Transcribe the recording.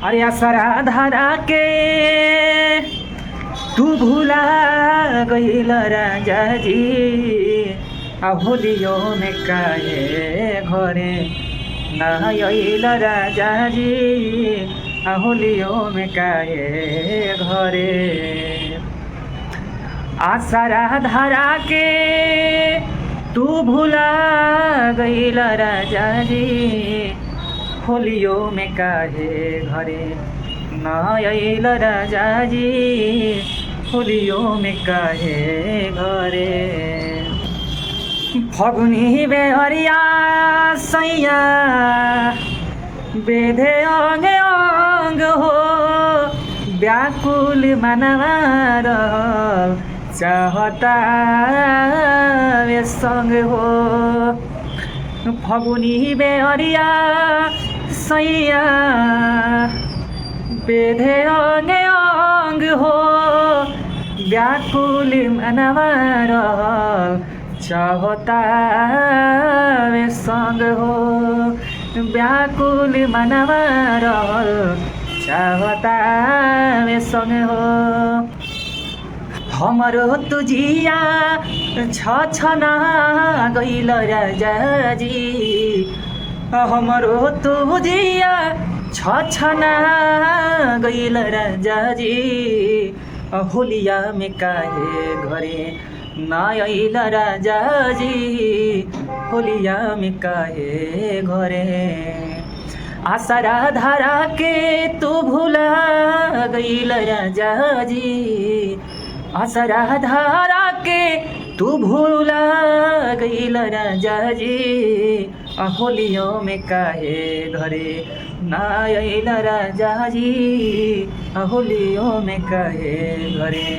अरे असरा धरा के तू भूला गईल राजा जी। होलियो में काहे घरे ना आइल राजा जी। होलियो में काहे घरे आसरा धरा के तू भूला गईल राजा जी। होलियो में काहे घरे ना आइल राजा जी। होलियो में काहे घरे फगुनी बेहरिया सैया बेधे अंग अंग हो। व्याकुल मनवा रहल चाहता वे संग हो। फगुनी बेहरिया सैया बेधे अंग अंग हो। व्याकुल मनवा रहल चाहता वे संग हो। व्याकुल मनवा रहल चाहता वे संग हो। हमरो तुझिया छछना गइल राजा जी। हमरो तुझिया छछना गइल राजा जी। होलिया में काहे घरे ना आइल राजा जी। होलिया में काहे घरे आसरा धरा के तू भूला गइल राजा जी। आसरा धरा के तू भूला गइल राजा जी। होलियो में काहे घरे ना आइल राजा जी। होलियो में काहे घरे।